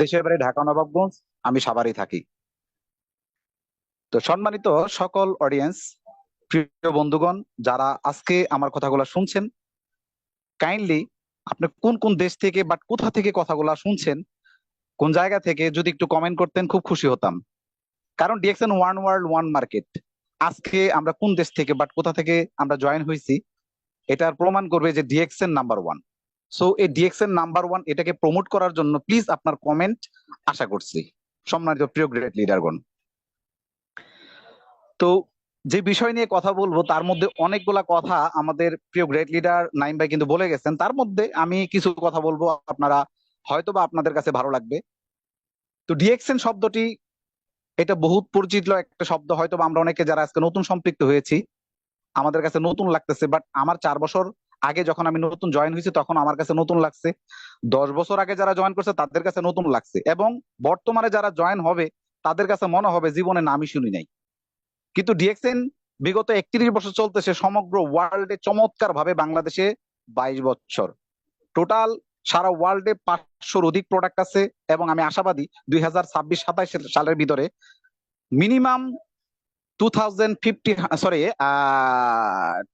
দেশের বাড়ি ঢাকা নবাবগঞ্জ। আমি সাভারেই থাকি। তো সম্মানিত সকল অডিয়েন্স, প্রিয় বন্ধুগণ, যারা আজকে আমার কথাগুলো শুনছেন, কাইন্ডলি আপনি কোন কোন দেশ থেকে বা কোথা থেকে কথাগুলো শুনছেন, কোন জায়গা থেকে, যদি একটু কমেন্ট করতেন খুব খুশি হতাম। কারণ DXN one world one market, আজকে আমরা কোন দেশ থেকে বাট কোথা থেকে আমরা জয়েন হয়েছি, এটার প্রমাণ করবে যে ডিএক্সএন নাম্বার ওয়ান। সো এই ডিএক্সএন নাম্বার ওয়ান এটাকে প্রমোট করার জন্য প্লিজ আপনার কমেন্ট আশা করছি, সম্মানিত প্রিয় গ্রেট লিডারগণ। তো যে বিষয় নিয়ে কথা বলবো তার মধ্যে অনেকগুলা কথা আমাদের প্রিয় গ্রেট লিডার নাইম ভাই কিন্তু বলে গেছেন, তার মধ্যে আমি কিছু কথা বলবো, আপনারা হয়তোবা আপনাদের কাছে ভালো লাগবে। তো ডিএক্সএন শব্দটি এটা বহুত পরিচিত একটা শব্দ, হয়তোবা আমরা অনেকে যারা আজকে নতুন সম্পৃক্ত হয়েছি আমাদের কাছে নতুন লাগতেছে, বাট আমার 4 বছর আগে যখন আমি নতুন জয়েন হয়েছি তখন আমার কাছে নতুন লাগছে। 10 বছর আগে যারা জয়েন করছে তাদের কাছে নতুন লাগছে, এবং বর্তমানে যারা জয়েন হবে তাদের কাছে মনে হবে জীবনে নামই শুনি নাই। কিন্তু ডিএক্সএন বিগত 31 বছর চলতেছে সমগ্র ওয়ার্ল্ডে, চমৎকার ভাবে বাংলাদেশে 22 বছর, টোটাল সারা ওয়ার্ল্ডে 500-র অধিক প্রোডাক্ট আছে। এবং আমি আশাবাদী 2026-27 সালের ভিতরে মিনিমাম 2050, সরি,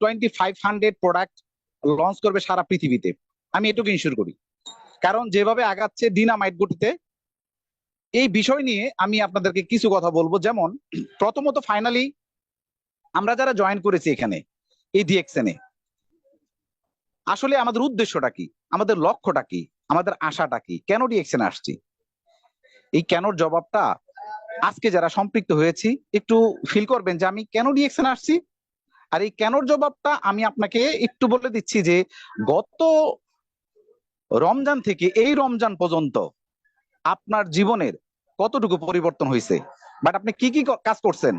2500 প্রোডাক্ট লঞ্চ করবে সারা পৃথিবীতে। আমি এটুকু ইনশিওর করি, কারণ যেভাবে আগাচ্ছে ডিনামাইট গতিতে। এই বিষয় নিয়ে আমি আপনাদেরকে কিছু কথা বলবো। যেমন প্রথমত, ফাইনালি আমরা যারা জয়েন করেছি এখানে এই ডিএক্সএন এ, আসলে আমাদের উদ্দেশ্যটা কি, আমাদের লক্ষ্যটা কি, আমাদের আশাটা কি, কেন ডিএক্সএন আসছি, এই কেনর জবাবটা আজকে যারা সম্পৃক্ত হয়েছি একটু ফিল করবেন যে আমি কেন ডিএক্সএন আসছি। আর এই কেনর জবাবটা আমি আপনাকে একটু বলে দিচ্ছি যে গত রমজান থেকে এই রমজান পর্যন্ত আপনার জীবনের কতটুকু পরিবর্তন হয়েছে, বাট আপনি কি কি কাজ করছেন,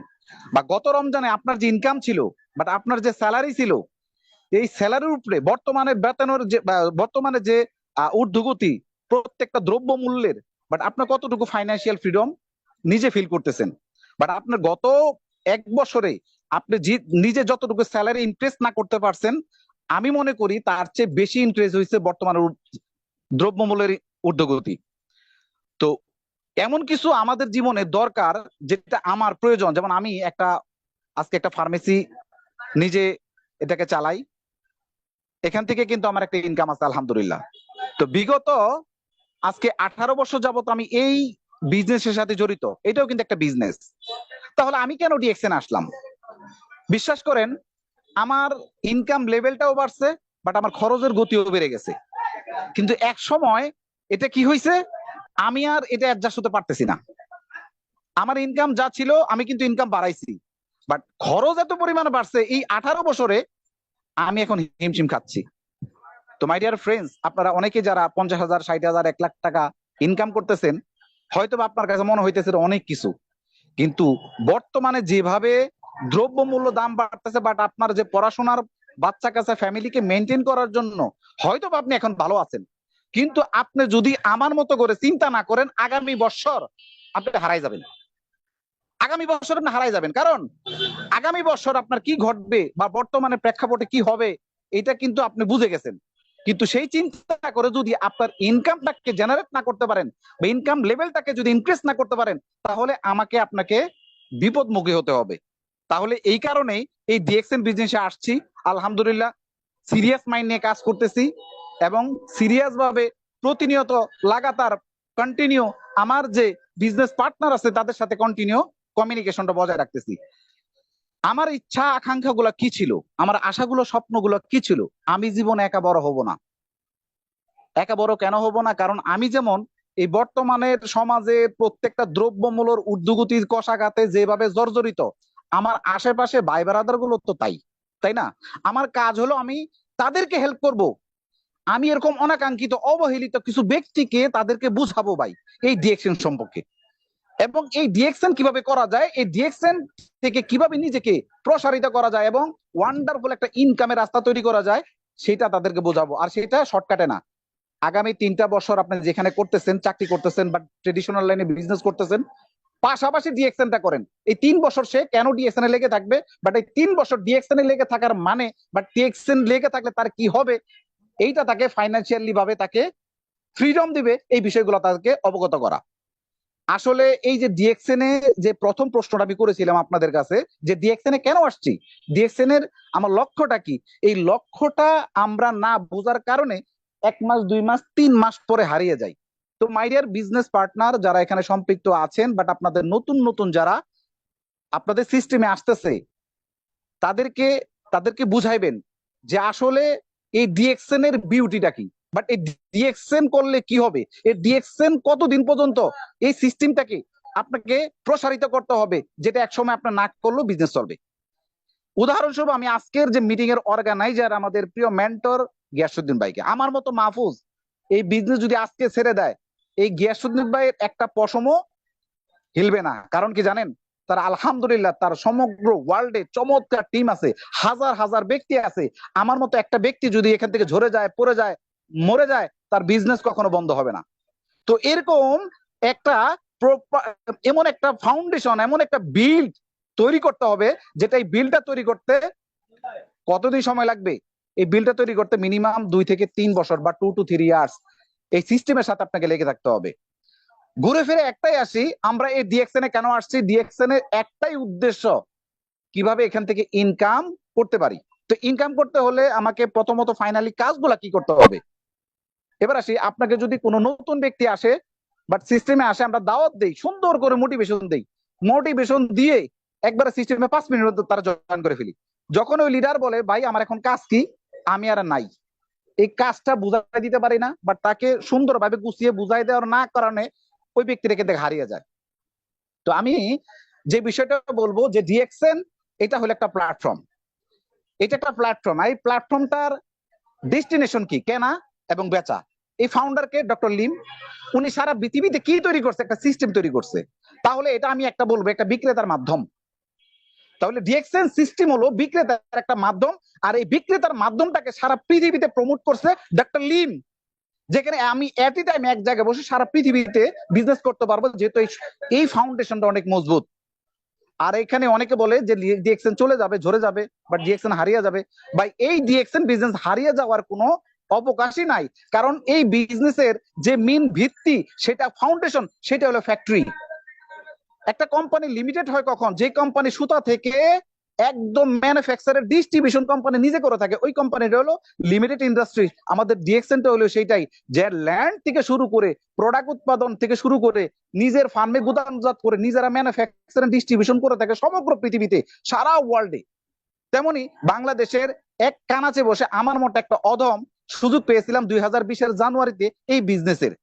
বা গত রমজানে আপনার যে ইনকাম ছিল, বাট আপনার যে স্যালারি ছিল, এই স্যালারির উপরে বর্তমানে বেতনের যে বর্তমানে যে ঊর্ধ্বগতি প্রত্যেকটা দ্রব্য মূল্যের, বাট আপনার কতটুকু ফাইন্যান্সিয়াল ফ্রিডম নিজে ফিল করতেছেন। বাট আপনার গত 1 বছরে আপনি নিজে যতটুকু স্যালারি ইনক্রিজ না করতে পারছেন, আমি মনে করি তার চেয়ে বেশি ইনক্রিজ হয়েছে বর্তমানে দ্রব্যমূল্যের ঊর্ধ্বগতি। তো এমন কিছু আমাদের জীবনে দরকার যেটা আমার প্রয়োজন। যেমন আমি আজকে একটা ফার্মেসি নিজে এটাকে চালাই, এখান থেকে কিন্তু আমার একটা ইনকাম আছে আলহামদুলিল্লাহ। তো বিগত আজকে 18 বছর যাবত আমি এই বিজনেসের সাথে জড়িত, এটাও কিন্তু একটা বিজনেস। তাহলে আমি কেন ডিএক্সএন আসলাম? বিশ্বাস করেন, আমার ইনকাম লেভেলটাও বাড়ছে, বাট আমার খরচের গতিও বেড়ে গেছে। কিন্তু এক সময় এটা কি হয়েছে, আমি আর এটা অ্যাডজাস্ট হতে পারতেছি না। আমার ইনকাম যা ছিল আমি কিন্তু ইনকাম বাড়াইছি, বাট খরচ এত পরিমাণে বাড়ছে এই 18 বছরে, আমি এখন হিমশিম খাচ্ছি। তো মাই ডিয়ার ফ্রেন্ডস, আপনারা অনেকে যারা 50,000, 60,000, 1 লাখ টাকা ইনকাম করতেছেন, হয়তো আপনার কাছে মনে হইতেছে অনেক কিছু, কিন্তু বর্তমানে যেভাবে দ্রব্যমূল্য দাম বাড়তেছে, বাট আপনার যে পড়াশোনার বাচ্চা কাচ্চা ফ্যামিলিকে মেনটেন করার জন্য হয়তো আপনি এখন ভালো আছেন, কিন্তু আপনি যদি আমার মতো করে চিন্তা না করেন, আগামী বছর আপনি হারাই যাবেন। আগামী বছর আপনি হারাই যাবেন, কারণ আগামী বছর আপনার কি ঘটবে বা বর্তমানে প্রেক্ষাপটে কি হবে এটা কিন্তু আপনি বুঝে গেছেন। কিন্তু সেই চিন্তা করে যদি আপনার ইনকামটাকে জেনারেট না করতে পারেন বা ইনকাম লেভেলটাকে যদি ইনক্রিজ না করতে পারেন, তাহলে আমাকে আপনাকে বিপদমুখী হতে হবে। তাহলে এই কারণেই এই ডিএক্সএন বিজনেসে আসছি। আলহামদুলিল্লাহ, সিরিয়াস মাইন্ড নিয়ে কাজ করতেছি, এবং সিরিয়াস ভাবে প্রতিনিয়ত লাগাতার কন্টিনিউ আমার যে বিজনেস পার্টনার আছে তাদের সাথে কন্টিনিউ কমিউনিকেশনটা বজায় রাখতেছি। আমার ইচ্ছা আকাঙ্ক্ষা গুলা কি ছিল, আমার আশাগুলো স্বপ্নগুলো কি ছিল, আমি জীবনে একা বড় হব না। একা বড় কেন হব না? কারণ আমি যেমন এই বর্তমানের সমাজে প্রত্যেকটা দ্রব্যমূল্যের ঊর্ধ্বগতির কষাঘাতে যেভাবে জর্জরিত, আমার আশেপাশে ভাই ব্রাদার গুলো তো তাই, তাই না? আমার কাজ হলো আমি তাদেরকে হেল্প করব। আমি এরকম অনাকাঙ্ক্ষিত অবহেলিত কিছু ব্যক্তিকে তাদেরকে বুঝাবো ভাই এই ডিএক্সএন সম্পর্কে, এবং এই ডিএক্সএন কিভাবে করা যায়, এই ডিএক্সএন থেকে কিভাবে নিজেকে প্রসারিত করা যায় এবং ওয়ান্ডারফুল একটা ইনকামের রাস্তা তৈরি করা যায়, সেটা তাদেরকে বোঝাবো। আর সেটা শর্টকাটে না। আগামী 3টা বছর আপনি যেখানে করতেছেন, চাকরি করতেছেন বা ট্রেডিশনাল লাইনে বিজনেস করতেছেন, পাশাপাশি ডিএক্সএনটা করেন। এই 3 বছর সে কেন ডিএক্সএন এ লেগে থাকবে, বাট এই 3 বছর ডিএক্সএন এ লেগে থাকার মানে, বা ডিএক্সএন লেগে থাকলে তার কি হবে, এইটা তাকে ফাইন্যান্সিয়ালি ভাবে তাকে ফ্রিডম দিবে এই বিষয়গুলো তাদেরকে অবগত করা। আসলে এই যে ডিএক্সএন এ যে প্রথম প্রশ্নটা আমি করেছিলাম আপনাদের কাছে, যে ডিএক্সএন এ কেন আসছি, ডিএক্সএন এর আমার লক্ষ্যটা কি, এই লক্ষ্যটা আমরা না বোঝার কারণে 1 মাস 2 মাস 3 মাস পরে হারিয়ে যায়। তো মাই ডিয়ার বিজনেস পার্টনার যারা এখানে সম্পৃক্ত আছেন, বাট আপনাদের নতুন নতুন যারা আপনাদের সিস্টেমে আসতেছে, তাদেরকে তাদেরকে বুঝাইবেন যে আসলে এই ডিএক্সএন এর বিউটিটা কি, বাট এই ডিএক্সএন করলে কি হবে, এই ডিএক্সএন কতদিন পর্যন্ত এই সিস্টেমটাকে আপনাকে প্রসারিত করতে হবে, যেটা একসময় আপনার না করলেও বিজনেস চলবে। উদাহরণস্বরূপ আমি আজকের যে মিটিং এর অর্গানাইজার আমাদের প্রিয় মেন্টর গিয়াসউদ্দিন ভাইকে, আমার মতো মাহফুজ এই বিজনেস যদি আজকে ছেড়ে দেয়, এই গিয়াসউদ্দিন ভাইয়ের একটা পশমও হিলবে না। কারণ কি জানেন, তার আলহামদুলিল্লাহ তার সমগ্র ওয়ার্ল্ডে চমৎকার টিম আছে, হাজার হাজার ব্যক্তি আছে। আমার মতো একটা ব্যক্তি যদি এখান থেকে ঝরে যায়, পড়ে যায়, মরে যায়, তার বিজনেস কখনো বন্ধ হবে না। তো এরকম একটা এমন একটা ফাউন্ডেশন, এমন একটা বিল্ড তৈরি করতে হবে, যেটা এই বিলটা তৈরি করতে কতদিন সময় লাগবে, এই বিলটা তৈরি করতে মিনিমাম 2 থেকে 3 বছর বা 2 to 3 ইয়ার্স এই সিস্টেমের সাথে আপনাকে লেগে থাকতে হবে। ঘুরে ফিরে একটাই আসি, আমরা এই ডিএক্সএন এ কেন আসছি, ডিএক্সএন এর একটাই উদ্দেশ্য, কিভাবে এখান থেকে ইনকাম করতে পারি। তো ইনকাম করতে হলে আমাকে প্রথমত ফাইনালি কাজগুলা কি করতে হবে। এবার আসি, আপনাকে যদি কোনো নতুন ব্যক্তি আসে বাট সিস্টেমে আসে, আমরা দাওয়াত দেই, সুন্দর করে মোটিভেশন দেই, মোটিভেশন দিয়ে একবারে সিস্টেমে 5 মিনিট তারা জয়েন করে ফেলি। যখন ওই লিডার বলে ভাই আমার এখন কাজ কি, আমি আর নাই, এই কাজটা বুঝাই দিতে পারি না, বাট তাকে সুন্দরভাবে গুছিয়ে বুঝাই দেওয়ার না কারণে ওই ব্যক্তি রেখে দেখে হারিয়ে যায়। তো আমি যে বিষয়টা বলবো যে ডিএক্সএন এটা হলো একটা প্ল্যাটফর্ম, এটা একটা প্ল্যাটফর্ম। এই প্ল্যাটফর্মটার ডেস্টিনেশন কি, কেনা এবং বেচা। এই ফাউন্ডারকে ডক্টর লিম, উনি সারা পৃথিবীতে কি তৈরি করছে, একটা সিস্টেম তৈরি করছে। তাহলে এটা আমি একটা বলবো একটা বিক্রেতার মাধ্যম। তাহলে ডিএক্সএন সিস্টেম হলো বিক্রেতার একটা মাধ্যম, আর এই বিক্রেতার মাধ্যমটাকে সারা পৃথিবীতে প্রমোট করছে ডক্টর লিম, যেখানে আমি এট এ টাইম এক জায়গায় বসে সারা পৃথিবীতে বিজনেস করতে পারবো, যেহেতু এই ফাউন্ডেশনটা অনেক মজবুত। আর এখানে অনেকে বলে যে ডিএক্সএন চলে যাবে, ঝরে যাবে, বাট ডিএক্সএন হারিয়ে যাবে। ভাই এই ডিএক্সএন বিজনেস হারিয়ে যাওয়ার কোনো অবকাশই নাই, কারণ এই বিজনেসের যে মেইন ভিত্তি, সেটা ফাউন্ডেশন, সেটা হলো ফ্যাক্টরি। একটা কোম্পানি লিমিটেড হয় কখন, যে কোম্পানি সুতা থেকে একদম ম্যানুফ্যাকচারের ডিস্ট্রিবিউশন কোম্পানি নিজে করে থাকে, ওই কোম্পানিটা হলো লিমিটেড ইন্ডাস্ট্রি। আমাদের ডিএক্সএনটা হলো সেইটাই, যে ল্যান্ড থেকে শুরু করে প্রোডাক্ট উৎপাদন থেকে শুরু করে নিজের ফার্মে গুদামজাত করে নিজেরা ম্যানুফ্যাকচারিং ডিস্ট্রিবিউশন করে থাকে সমগ্র পৃথিবীতে, সারা ওয়ার্ল্ডে। তেমনি বাংলাদেশের এক কানাচে বসে আমার মতো একটা অধম সুযোগ পেয়েছিলাম 2020-এর জানুয়ারিতে এই বিজনেসের।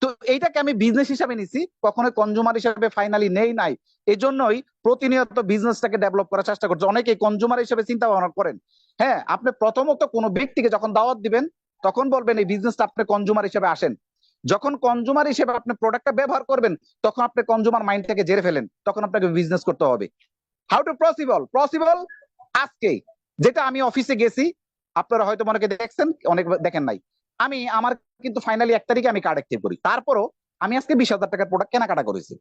তো এইটাকে আমি বিজনেস হিসাবে নিছি, কখনো কনজুমার হিসাবে ফাইনালি নেই নাই। এই জন্যই প্রতিনিয়ত বিজনেসটাকে ডেভেলপ করার চেষ্টা করছে। অনেকে কনজুমার হিসেবে চিন্তা ভাবনা করেন। হ্যাঁ, আপনি প্রথমত কোনো ব্যক্তিকে যখন দাওয়াত দিবেন, তখন বলবেন এই বিজনেসটা আপনি কনজুমার হিসেবে আসেন। যখন কনজুমার হিসেবে আপনি প্রোডাক্টটা ব্যবহার করবেন, তখন আপনি কনজুমার মাইন্ড থেকে জেরে ফেলেন, তখন আপনাকে বিজনেস করতে হবে। হাউ টু পসিবল, পসিবল আজকে, যেটা আমি অফিসে গেছি, আপনারা হয়তো অনেকে দেখছেন, অনেক দেখেন নাই। আমার কিন্তু ফাইনালি 1 তারিখে আমি কার্ড অ্যাক্টিভ করি, তারপরও আমি আজকে 20,000 টাকার প্রোডাক্ট কেনাকাটা করেছি।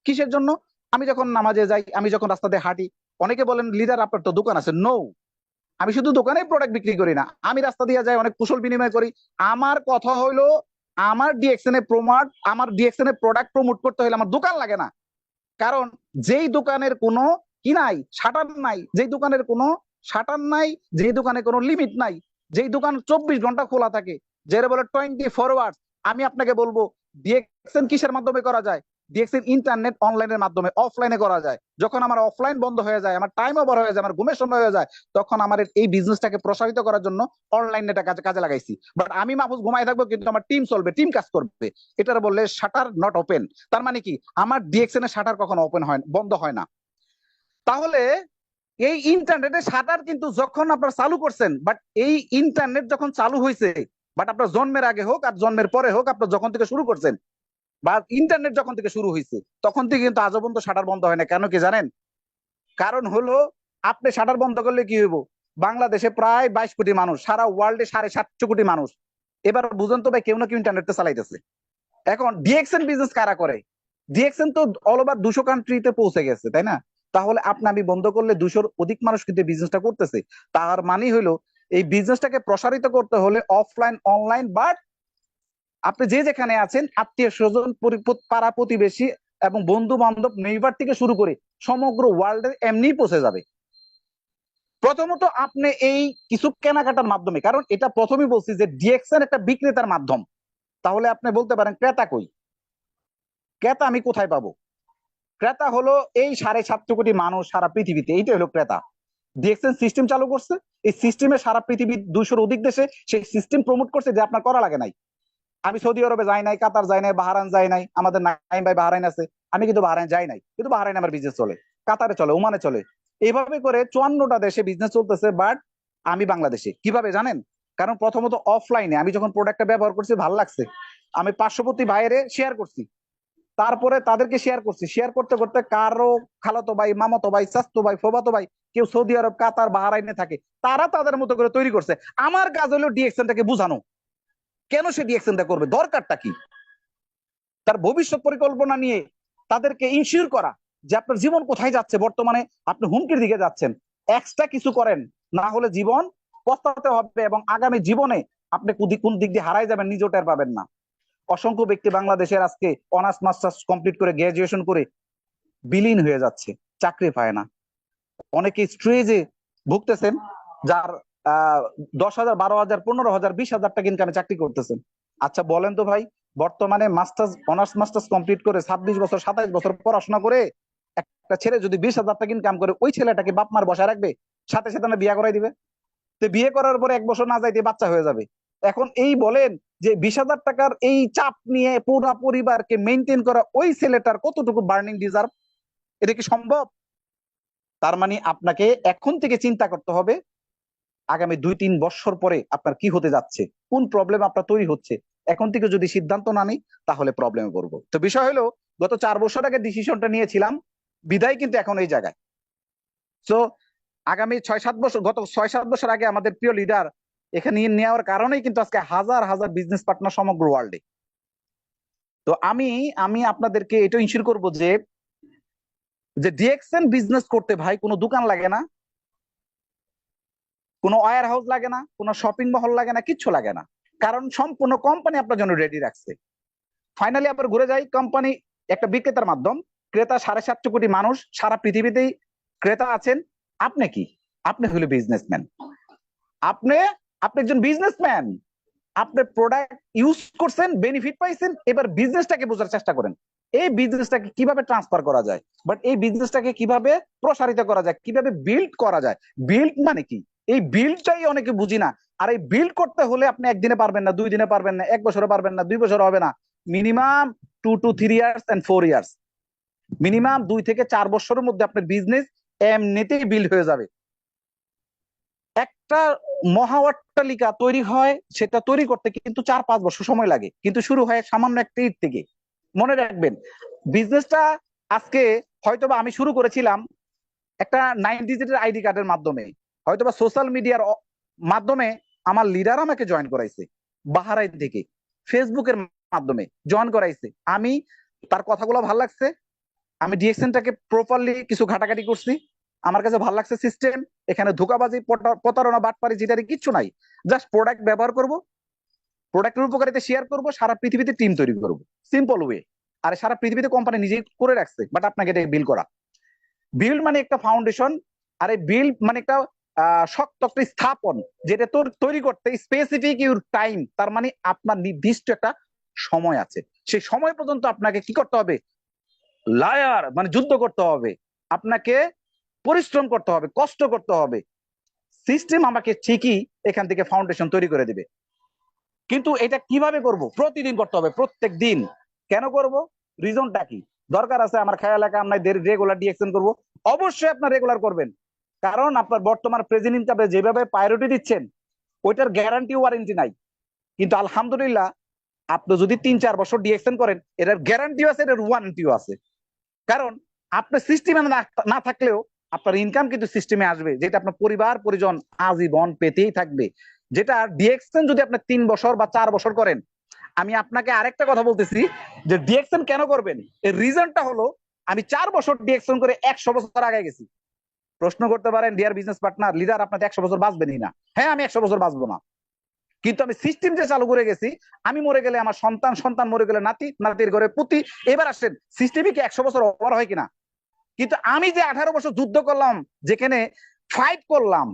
কিসের জন্য? আমি যখন নামাজে যাই, আমি যখন রাস্তা দিয়ে হাঁটি, অনেকে বলেন লিডার আপনার তো দোকান আছে। নো, আমি শুধু দোকানে প্রোডাক্ট বিক্রি করি না, আমি রাস্তা দিয়ে যাই, অনেক কুশল বিনিময় করি। আমার কথা হইলো, আমার ডিএক্সএন এ প্রমোট, আমার ডিএক্সএন এ প্রোডাক্ট প্রমোট করতে হলে আমার দোকান লাগে না। কারণ যেই দোকানের কোনো কি নাই, শাটার নাই, যেই দোকানের কোনো শাটার নাই, যেই দোকানে কোনো লিমিট নাই, যেই দোকান 24 ঘন্টা খোলা থাকে, যেটা বলে 24 আওয়ার্স, আমি আপনাকে বলবো ডিএক্সএন কিসের মাধ্যমে করা যায়? ডিএক্সএন ইন্টারনেট অনলাইনের মাধ্যমে, অফলাইনে করা যায়। যখন আমার অফলাইন বন্ধ হয়ে যায়, আমার টাইম ওভার হয়ে যায়, আমার ঘুমের সময় হয়ে যায়, তখন আমার এই বিজনেসটাকে প্রসারিত করার জন্য অনলাইন এটা কাজে লাগাইছি। বাট আমি মাহফুজ ঘুমাই থাকবো, কিন্তু আমার টিম চলবে, টিম কাজ করবে। এটার বললে শাটার নট ওপেন। তার মানে কি, আমার ডিএক্সএন এর শাটার কখনো ওপেন হয়, বন্ধ হয় না। তাহলে এই ইন্টারনেটের শাটার কিন্তু যখন আপনারা চালু করছেন, বাট এই ইন্টারনেট যখন চালু হয়েছে, বাট আপনার জন্মের আগে হোক আর জন্মের পরে হোক, আপনার যখন থেকে শুরু করছেন বা ইন্টারনেট যখন থেকে শুরু হয়েছে, তখন থেকে কিন্তু আজও পর্যন্ত শাটার বন্ধ হয় না। কেন কি জানেন? কারণ হলো, আপনি শাটার বন্ধ করলে কি হইব? বাংলাদেশে প্রায় 22 কোটি মানুষ, সারা ওয়ার্ল্ডে 750 কোটি মানুষ। এবার বুঝুন তো ভাই, কেউ না কেউ ইন্টারনেটটা চালাইতেছে। এখন ডিএক্সএন বিজনেস কারা করে? ডিএক্সএন তো অল ওভার 200 কান্ট্রিতে পৌঁছে গেছে, তাই না? তাহলে আমি বন্ধ করলে 200-র অধিক মানুষ কিন্তু বিজনেসটা করতেছে। তার মানে হলো, এই বিজনেসটাকে প্রসারিত করতে হলে অফলাইন অনলাইন বাট আপনি যে যেখানে আছেন, আত্মীয় স্বজন, পাড়া প্রতিবেশী এবং বন্ধু বান্ধব, নেইবার থেকে শুরু করে সমগ্র ওয়ার্ল্ডের এমনি পৌঁছে যাবে। প্রথমত আপনি এই কিছু কেনাকাটার মাধ্যমে, কারণ এটা প্রথমেই বলছি যে ডিএক্সএন একটা বিক্রেতার মাধ্যম, তাহলে আপনি বলতে পারেন ক্রেতা কই, ক্রেতা আমি কোথায় পাবো? ক্রেতা হলো এই 7.5 কোটি মানুষ সারা পৃথিবীতে, এইটাই হলো ক্রেতা। ডিএক্সএন সিস্টেম চালু করছে, এই সিস্টেমে সারা পৃথিবীর 200-র অধিক দেশে সেই সিস্টেম প্রমোট করছে, যে আপনার করা লাগে নাই। আমি সৌদি আরবে যাই নাই, কাতার যাই নাই, বাহরাইন যাই নাই, আমাদের নাইম ভাই বাহরাইন আছে, আমি কিন্তু বাহরাইন যাই নাই, কিন্তু বাহরাইন আমার বিজনেস চলে, কাতারে চলে, ওমানে চলে, এইভাবে করে 54টা দেশে বিজনেস চলতেছে। বাট আমি বাংলাদেশে কিভাবে জানেন? কারণ প্রথমত অফলাইনে আমি যখন প্রোডাক্টটা ব্যবহার করছি ভালো লাগছে, আমি পার্শ্ববর্তী ভাইয়েরে শেয়ার করছি, তারপরে তাদেরকে শেয়ার করছি, শেয়ার করতে করতে কারো খালাতো ভাই, মামাতো ভাই, চাচতো ভাই, ফুফাতো ভাই কেউ সৌদি আরব, কাতার, বাহরাইনে থাকে, তারা তাদের মতো করে তৈরি করছে। আমার কাজ হলো ডিএক্সএনটাকে বুঝানো, কেন সে ডিএক্সএনটা করবে, দরকারটা কি, তার ভবিষ্যৎ পরিকল্পনা নিয়ে তাদেরকে ইনশিওর করা যে আপনার জীবন কোথায় যাচ্ছে, বর্তমানে আপনি হুমকির দিকে যাচ্ছেন, এক্সট্রা কিছু করেন, না হলে জীবন পস্তাতে হবে এবং আগামী জীবনে আপনি কোন দিক দিয়ে হারাই যাবেন নিজেও টের পাবেন না। অসংখ্য ব্যক্তি বাংলাদেশের আজকে অনার্স মাস্টার্স কমপ্লিট করে গ্রাজুয়েশন করে বিলীন হয়ে যাচ্ছে, চাকরি পায় না, অনেকে স্ট্রেজে ভুগতেছেন, যার 10,000, 12,000, 15,000, 20,000 টাকা ইনকামে চাকরি করতেছেন। আচ্ছা বলেন তো ভাই, বর্তমানে মাস্টার্স, অনার্স মাস্টার্স কমপ্লিট করে 26 বছর 27 বছর পড়াশোনা করে একটা ছেলে যদি 20,000 টাকা ইনকাম করে, ওই ছেলেটাকে বাপ মার বসায় রাখবে? সাথে সাথে না বিয়ে করাই দিবে। তো বিয়ে করার পরে 1 বছর না যাইতে বাচ্চা হয়ে যাবে। এখন এই বলেন যে 20,000 টাকার এই চাপ নিয়ে পুরো পরিবারকে মেনটেন করা ওই ছেলেটার কতটুকু বার্নিং ডিজার্ভ? এটা কি সম্ভব? তার মানে আপনাকে এখন থেকে চিন্তা করতে হবে আগামী 2-3 বছর পরে আপনার কি হতে যাচ্ছে, কোন প্রবলেম আপনার তৈরি হচ্ছে। এখন থেকে যদি সিদ্ধান্ত না নিই তাহলে প্রবলেমে পড়বো। তো বিষয় হলো গত 4 বছর আগে ডিসিশনটা নিয়েছিলাম, বিদায় কিন্তু এখন এই জায়গায়। সো আগামী 6-7 বছর, গত 6-7 বছর আগে আমাদের প্রিয় লিডার এখানে নেওয়ার কারণেই কিন্তু আজকে হাজার হাজার বিজনেস পার্টনার সমগ্র ওয়ার্ল্ডে। তো আমি আমি আপনাদেরকে এটা ইনশিওর করবো যে যে ডিএক্সএন বিজনেস করতে ভাই কোনো দোকান লাগে না, কোনো ওয়্যার হাউস লাগে না, কোনো শপিং মহল লাগে না, কিচ্ছু লাগে না, কারণ সম্পূর্ণ কোম্পানি আপনার জন্য রেডি রাখছে। ফাইনালি আবার ঘুরে যাই, কোম্পানি একটা বিক্রেতার মাধ্যম, ক্রেতা 750 কোটি মানুষ সারা পৃথিবীতেই ক্রেতা আছেন। আপনি কি? আপনি হলো বিজনেসম্যান, আপনি আপনি একজন বিজনেসম্যান, আপনি প্রোডাক্ট ইউজ করছেন, বেনিফিট পাইছেন, এবার বিজনেসটাকে বোঝার চেষ্টা করেন, এই বিজনেসটাকে কিভাবে ট্রান্সফার করা যায়, বাট এই বিজনেসটাকে কিভাবে প্রসারিত করা যায়, কিভাবে বিল্ড করা যায়। বিল্ড মানে কি, এই বিল্ডটাই অনেকে বুঝি না। আর এই বিল্ড করতে হলে আপনি একদিনে পারবেন না, 2 দিনে পারবেন না, 1 বছরে পারবেন না, 2 বছর হবে না, minimum 2 to 3 years and 4 years, minimum 2 থেকে 4 বছরের মধ্যে আপনার বিজনেস এমনিতেই বিল্ড হয়ে যাবে। একটা মহা অট্টালিকা তৈরি হয়, সেটা তৈরি করতে কিন্তু 4-5 বছর সময় লাগে, কিন্তু শুরু হয় সামান্য একটা ইট থেকে। মনে রাখবেন, বিজনেসটা আজকে হয়তোবা আমি শুরু করেছিলাম একটা 9 ডিজিটের আইডি কার্ডের মাধ্যমে, হয়তোবা সোশ্যাল মিডিয়ার মাধ্যমে আমার লিডার আমাকে জয়েন করাইছে, বাহারাইন থেকে ফেসবুকের মাধ্যমে জয়েন করাইছে, আমি তার কথাগুলো ভালো লাগছে, আমি ডিএক্সএনটাকে প্রপারলি কিছু ঘাটাঘাটি করছি, আমার কাছে ভালো লাগছে সিস্টেম, এখানে ধোকাবাজি, প্রতারণা, বাটপারি, জিটারি কিচ্ছু নাই, জাস্ট প্রোডাক্ট ব্যবহার করব, প্রোডাক্টের উপকারিতা শেয়ার করব, সারা পৃথিবীতে টিম তৈরি করব, সিম্পল ওয়ে। আর সারা পৃথিবীতে কোম্পানি নিজেই করে রাখছে, বাট আপনাকে এটা বিল করা। বিল্ড মানে একটা ফাউন্ডেশন, আর এই বিল্ড মানে একটা শক্ত একটা স্থাপন, যেটা তোর তৈরি করতে স্পেসিফিক ইউর টাইম, তার মানে আপনার নির্দিষ্ট একটা সময় আছে, সেই সময় পর্যন্ত আপনাকে কি করতে হবে, লায়ার মানে যুদ্ধ করতে হবে, আপনাকে পরিশ্রম করতে হবে, কষ্ট করতে হবে। সিস্টেম আমাকে ঠিকই এখান থেকে ফাউন্ডেশন তৈরি করে দিবে, কিন্তু এটা কিভাবে করব? প্রতিদিন করতে হবে, প্রত্যেক দিন। কেন করব? রিজনটা কি? দরকার আছে আমার খেয়াল এলাকা আমরা রেগুলার ডিএক্সএন করব, অবশ্যই আপনার রেগুলার করবেন, কারণ আপনার বর্তমান প্রেজেন্ট ইনকামে যেভাবে প্রায়োরিটি দিচ্ছেন ওইটার গ্যারান্টি ওয়ারেন্টি নাই, কিন্তু আলহামদুলিল্লাহ আপনি যদি 3-4 বছর ডিএক্সএন করেন, এটার গ্যারান্টিও আছে, এটার ওয়ারেন্টিও আছে। কারণ আপনার সিস্টেমে না থাকলেও আপনার ইনকাম কিন্তু সিস্টেমে আসবে, যেটা আপনার পরিবার পরিজন আজীবন পেতেই থাকবে। যেটা ডিএক্সএন যদি আপনি 3 বছর বা 4 বছর করেন, আমি আপনাকে আরেকটা কথা বলতেছি যে ডিএক্সএন কেন করবেন, এর রিজনটা হলো আমি 4 বছর ডিএক্সএন করে 100 বছর আগে গেছি। প্রশ্ন করতে পারেন ডিয়ার বিজনেস পার্টনার, লিডার আপনার 100 বছর বাঁচবেনই না। হ্যাঁ, আমি 100 বছর বাঁচবো না, কিন্তু আমি সিস্টেম যে চালু করে গেছি, আমি মরে গেলে আমার সন্তান, সন্তান মরে গেলে নাতি, নাতির ঘরে পুতি। এবার আসেন সিস্টেমে কি 100 বছর ওভার হয় কিনা? কিন্তু আমি যে 18 বছর যুদ্ধ করলাম, যেখানে ফাইট করলাম,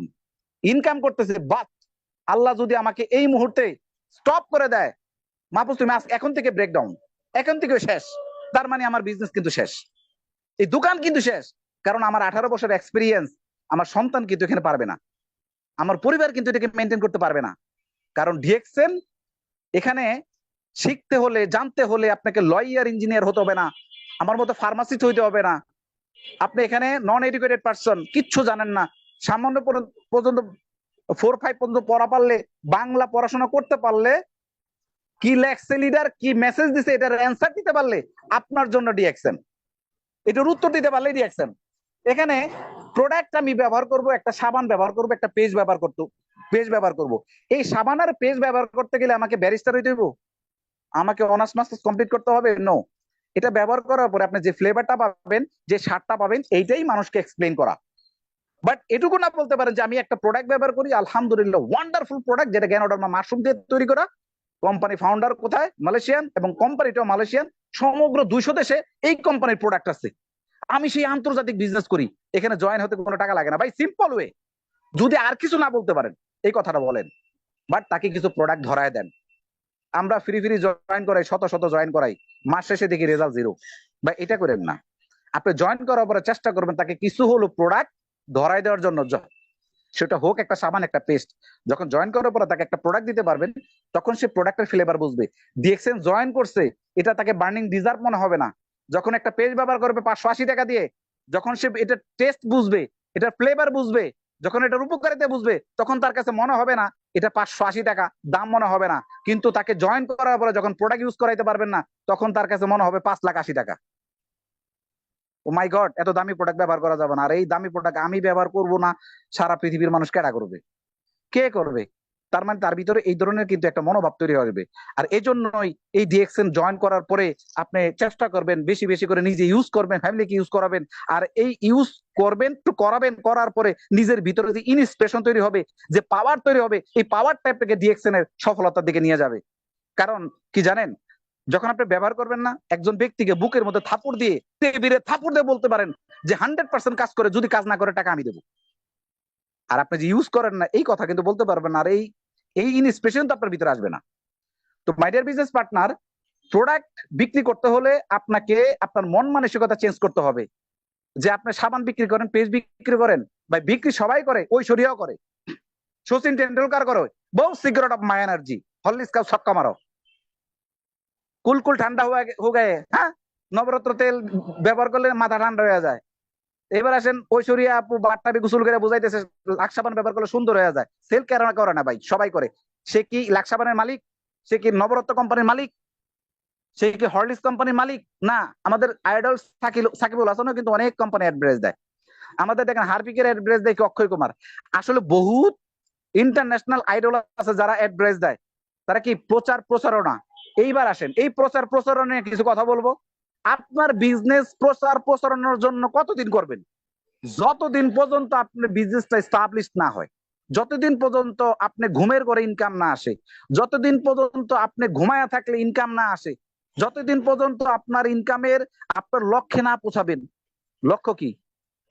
ইনকাম করতেছে, বাট আল্লাহ যদি আমাকে এই মুহূর্তে স্টপ করে দেয়, মাহফুজ তুমি এখন থেকে ব্রেকডাউন, এখন থেকে শেষ, তার মানে আমার বিজনেস কিন্তু শেষ, এই দোকান কিন্তু শেষ। কারণ আমার 18 বছর এক্সপিরিয়েন্স আমার সন্তান কিন্তু এখানে পারবে না, আমার পরিবার কিন্তু এটাকে মেনটেন করতে পারবে না। কারণ ডিএক্সএন এখানে শিখতে হলে, জানতে হলে আপনাকে লয়ার, ইঞ্জিনিয়ার হতে হবে না, আমার মতো ফার্মাসিস্ট হইতে হবে না। আপনি এখানে নন এডুকেটেড পারসন, কিচ্ছু জানেন না, সামান্য পর্যন্ত 4-5 পর্যন্ত পড়া পারলে, বাংলা পড়াশোনা করতে পারলে, কি লেখছে লিডার, কি মেসেজ দিছে এটার অ্যান্সার দিতে পারলে আপনার জন্য ডিএক্সএন, এটার উত্তর দিতে পারলে ডিএক্সএন। এখানে প্রোডাক্ট আমি ব্যবহার করব, একটা সাবান ব্যবহার করব, একটা পেজ ব্যবহার করব। এই সাবান আর পেজ ব্যবহার করতে গেলে আমাকে ব্যারিস্টার হইতে হইব, আমাকে অনার্স মাস্টার্স কমপ্লিট করতে হবে? নো। এটা ব্যবহার করার পরে আপনি যে ফ্লেভারটা পাবেন, যে স্বাদটা পাবেন, এইটাই মানুষকে এক্সপ্লেইন করা। বাট এটুকু না বলতে পারেন যে আমি একটা প্রোডাক্ট ব্যবহার করি, আলহামদুলিল্লাহ ওয়ান্ডারফুল প্রোডাক্ট, যেটা জ্ঞানোডার্মা মাশরুম দিয়ে তৈরি করা, কোম্পানি ফাউন্ডার কোথায়? মালয়েশিয়ান, এবং কোম্পানিটাও মালয়েশিয়ান, সমগ্র 200 দেশে এই কোম্পানির প্রোডাক্ট আছে। আমি সেই আন্তর্জাতিক বিজনেস করি, এখানে জয়েন হতে কোনো টাকা লাগে না ভাই, সিম্পল ওয়ে। যদি আর কিছু না বলতে পারেন এই কথাটা বলেন, বাট তাকে কিছু প্রোডাক্ট ধরায় দেন। আমরা ফ্রি জয়েন করাই, শত শত জয়েন করাই, মাস শেষে দেখি রেজাল্ট জিরো। বা এটা করেন না, আপনি জয়েন করার পরে চেষ্টা করবেন তাকে কিছু হলো প্রোডাক্ট ধরাই দেওয়ার জন্য, সেটা হোক একটা সাবান, একটা পেস্ট। যখন জয়েন করার পরে তাকে একটা প্রোডাক্ট দিতে পারবেন, তখন সে প্রোডাক্টের ফ্লেভার বুঝবে। ডিএক্সএন জয়েন করছে, এটা তাকে বার্নিং ডিজার্ভ মনে হবে না। যখন একটা পেজ ব্যবহার করবে 580 টাকা দিয়ে, যখন সে এটা টেস্ট বুঝবে, এটার ফ্লেভার বুঝবে, যখন এটার উপকারিতা বুঝবে, তখন তার কাছে মনে হবে না এটা 580 টাকা দাম, মনে হবে না। কিন্তু তাকে জয়েন করার পরে যখন প্রোডাক্ট ইউজ করাইতে পারবেন না, তখন তার কাছে মনে হবে 5,80,000 টাকা। ও মাই গড, এত দামি প্রোডাক্ট ব্যবহার করা যাবে না। আর এই দামি প্রোডাক্ট আমি ব্যবহার করব না, সারা পৃথিবীর মানুষ কেডা করবে? কে করবে? তার মানে তার ভিতরে এই ধরনের কিন্তু একটা মনোভাব তৈরি হবে। আর এই জন্যই এই ডিএক্সএন জয়েন করার পরে আপনি চেষ্টা করবেন বেশি বেশি করে নিজে ইউজ করবেন, ফ্যামিলিকে ইউজ করাবেন। আর এই ইউজ করবেন তো করাবেন, করার পরে নিজের ভিতরে যে ইনস্পিরেশন তৈরি হবে, যে পাওয়ার তৈরি হবে, এই পাওয়ার টাইপটাকে ডিএক্সএন এর সফলতার দিকে নিয়ে যাবে। কারণ কি জানেন, যখন আপনি ব্যবহার করবেন না, একজন ব্যক্তিকে বুকের মধ্যে থাপড় দিয়ে, টেবিলে থাপড় দিয়ে বলতে পারেন যে 100% কাজ করে, যদি কাজ না করে টাকা আমি দেবো। আর আপনি যে ইউজ করেন না, এই কথা কিন্তু বলতে পারবেন না। আর এই এই ইনস্পিরেশন তো আপনার ভিতরে আসবে না। তো my dear business partner, product বিক্রি করতে হলে আপনাকে আপনার মন মানসিকতা চেঞ্জ করতে হবে। যে আপনি সাবান বিক্রি করেন, পেজ বিক্রি করেন, বা বিক্রি সবাই করে, ঐশ্বরিয়াও করে, সচিন টেন্ডুলকার করে, বহু cigarette of my energy, Horlicks का ছক্কা মারো, কুল কুল ঠান্ডা হয়ে গেছে, হ্যাঁ, নবরত্ন তেল ব্যবহার করলে মাথা ঠান্ডা হয়ে যায়। এবার আসেন ঐশ্বরিয়া আপু বাট্টাবি গোসল করে বুঝাইতেছে লাক্স সাবান ব্যবহার করলে সুন্দর হয়ে যায়। সেল কেন করে না ভাই? সবাই করে। সে কি লাক্স সাবানের মালিক? সে কি নবরত্ন কোম্পানির মালিক? সে কি হরলিক্স কোম্পানির মালিক? না। আমাদের আইডল সাকিবুল হাসানও কিন্তু অনেক কোম্পানি অ্যাড্রেস দেয়। আমাদের দেখেন হারপিকের অ্যাড্রেস দেয় কি অক্ষয় কুমার। আসলে বহুত ইন্টারন্যাশনাল আইডল আছে যারা অ্যাড্রেস দেয়, তারা কি প্রচার প্রচারণা। এইবার আসেন এই প্রচার প্রচারণা কিছু কথা বলবো। আপনার বিজনেস প্রচার প্রচারণার জন্য কতদিন করবেন? যতদিন পর্যন্ত আপনার বিজনেসটা স্টাবলিশ না হয়, যতদিন পর্যন্ত আপনি ঘুমের করে ইনকাম না আসে, যতদিন পর্যন্ত আপনি ঘুমায়া থাকলে ইনকাম না আসে, যতদিন পর্যন্ত আপনার ইনকামের আপনার লক্ষ্যে না পৌঁছাবেন। লক্ষ্য কি?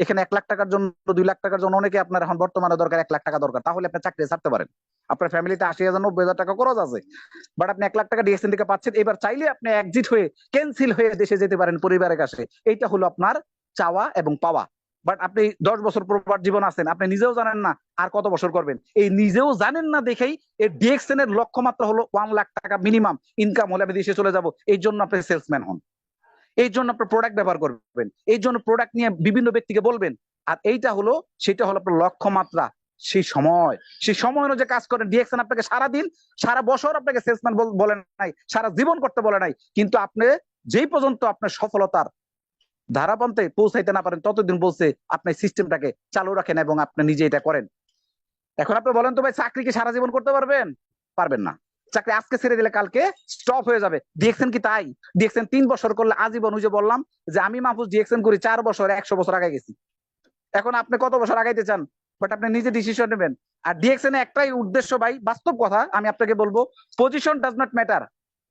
এখানে 1 লাখ টাকার জন্য, 2 লাখ টাকার জন্য অনেকে আপনার এখন বর্তমানে দরকার 1 লাখ টাকা দরকার, তাহলে আপনি চাকরি ছাড়তে পারেন। আপনার ফ্যামিলিতে 80,000 90,000 টাকা খরচ আছে, বাট আপনি 1 লাখ টাকা ডিএসএন থেকে পাচ্ছেন। এবার চাইলে আপনি এক্সিট হয়ে, ক্যান্সেল হয়ে দেশে যেতে পারেন পরিবারের কাছে। এইটা হলো আপনার চাওয়া এবং পাওয়া। বাট আপনি 10 বছর প্রবাস জীবন আছেন, আপনি নিজেও জানেন না আর কত বছর করবেন। এই নিজেও জানেন না দেখেই এই ডিএক্সএন এর লক্ষ্যমাত্রা হলো 1 লাখ টাকা মিনিমাম ইনকাম হলে আমি দেশে চলে যাব। এই জন্য আপনি সেলসম্যান হন, এই জন্য আপনার প্রোডাক্ট ব্যবহার করবেন, এই জন্য প্রোডাক্ট নিয়ে বিভিন্ন ব্যক্তিকে বলবেন। আর এইটা হলো, সেটা হলো আপনার লক্ষ্যমাত্রা। সেই সময় অনুযায়ী কাজ করেন। ডিএক্সএন আপনাকে সারাদিন, সারা বছর আপনাকে সেলসম্যান বলেন নাই, সারা জীবন করতে বলে নাই, কিন্তু আপনি যেই পর্যন্ত আপনার সফলতার ধারাপন্থে পৌঁছাইতে না পারেন, ততদিন বলছে আপনি সিস্টেমটাকে চালু রাখেন এবং আপনি নিজে এটা করেন। এখন আপনি বলেন তো ভাই, চাকরি কি সারা জীবন করতে পারবেন? পারবেন না। চাকরি আজকে ছেড়ে দিলে কালকে স্টপ হয়ে যাবে। ডিএক্সএন কি তাই? ডিএক্সএন 3 বছর করলে আজীবন। ওই যে বললাম যে আমি মাহফুজ ডিএক্সএন করি 4 বছর, 100 বছর আগে গেছি। এখন আপনি কত বছর আগাইতে চান? বাট আপনি নিজে ডিসিশন নেবেন। আর ডিএক্সএন একটাই উদ্দেশ্য ভাই, বাস্তব কথা আমি আপনাকে বলবো, position does not matter,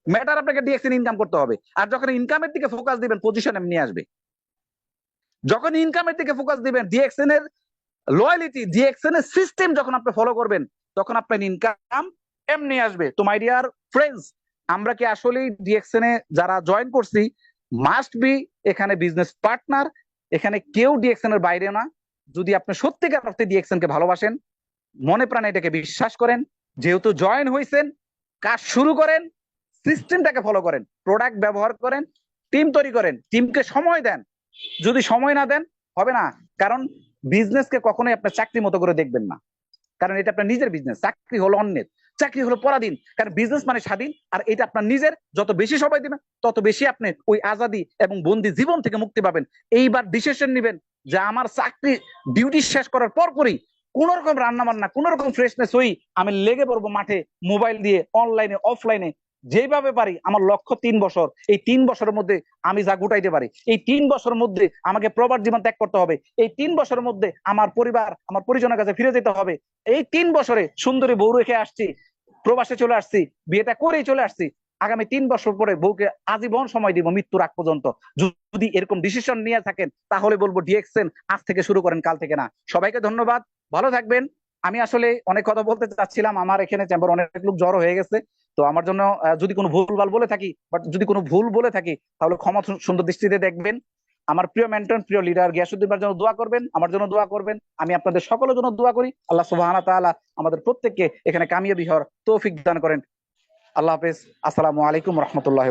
matter আপনাকে ডিএক্সএন ইনকাম করতে হবে। আর যখন ইনকামের দিকে ফোকাস দিবেন পজিশন এমনি আসবে। যখন ইনকামের দিকে ফোকাস দিবেন, ডিএক্সএন এর লয়ালিটি, ডিএক্সএন এর সিস্টেম যখন আপনি ফলো করবেন, তখন আপনার ইনকাম এমনি আসবে। তো মাই ডিয়ার ফ্রেন্ডস, আমরা কি আসলে ডিএক্সএন এ যারা জয়েন করছি মাস্ট বি এখানে বিজনেস পার্টনার, এখানে কেউ ডিএক্সএন এর বাইরে না। যদি আপনি সত্যিকার অর্থে ডিএক্সএন কে ভালোবাসেন, মনে প্রাণে এটাকে বিশ্বাস করেন, যেহেতু জয়েন হয়েছেন, কাজ শুরু করেন, সিস্টেমটাকে ফলো করেন, প্রোডাক্ট ব্যবহার করেন, টিম তৈরি করেন, টিমকে সময় দেন। যদি সময় না দেন হবে না, কারণ বিজনেসকে কখনোই আপনার চাকরি মতো করে দেখবেন না, কারণ এটা আপনার নিজের বিজনেস। চাকরি হলো অন্যের, চাকরি হলো পরাধীন, কারণ বিজনেস মানে স্বাধীন, আর এটা আপনার নিজের। যত বেশি সময় দিবেন তত বেশি আপনি ওই আজাদি এবং বন্দি জীবন থেকে মুক্তি পাবেন। এইবার ডিসিশন নেবেন যে আমার চাকরি ডিউটি শেষ করার পরপরই কোন রকম রান্না বান্না, কোন রকম ফ্রেশনেস হই, আমি লেগে পড়বো মাঠে, মোবাইল দিয়ে অনলাইনে অফলাইনে যেভাবে পারি। আমার লক্ষ্য 3 বছর, এই 3 বছরের মধ্যে আমি যা গুটাইতে পারি, এই 3 বছরের মধ্যে আমাকে প্রবাদ জীবন ত্যাগ করতে হবে, এই 3 বছরের মধ্যে আমার পরিবার, আমার পরিজনের কাছে ফিরে যেতে হবে। এই 3 বছরে সুন্দরী বউ রেখে আসছি, প্রবাসে চলে আসছি, বিয়েটা করেই চলে আসছি, আগামী 3 বছর পরে বউকে আজীবন সময় দিব, মৃত্যুর আগ পর্যন্ত। যদি এরকম ডিসিশন নিয়ে থাকেন তাহলে বলবো ডিএক্সএন আজ থেকে শুরু করেন, কাল থেকে না। সবাইকে ধন্যবাদ, ভালো থাকবেন। আমি আসলে অনেক কথা বলতে চাচ্ছিলাম, আমার এখানে চেম্বার অনেক লোক জড়ো হয়ে গেছে, তো আমার জন্য যদি কোনো ভুলভাল বলে থাকি, বাট যদি কোনো ভুল বলে থাকি তাহলে ক্ষমা সুন্দর দৃষ্টিতে দেখবেন। আমার প্রিয় মেন্টর, প্রিয় লিডার গিয়াসউদ্দিন ভাইয়ের জন্য দোয়া করবেন, আমার জন্য দোয়া করবেন। আমি আপনাদের সকলের জন্য দোয়া করি, আল্লাহ সুবহানাহু ওয়া তাআলা আমাদের প্রত্যেককে এখানে কামিয়াবি হওয়ার তৌফিক দান করেন। আল্লাহ হাফেজ, আসসালামু আলাইকুম রহমতুল্লাহ।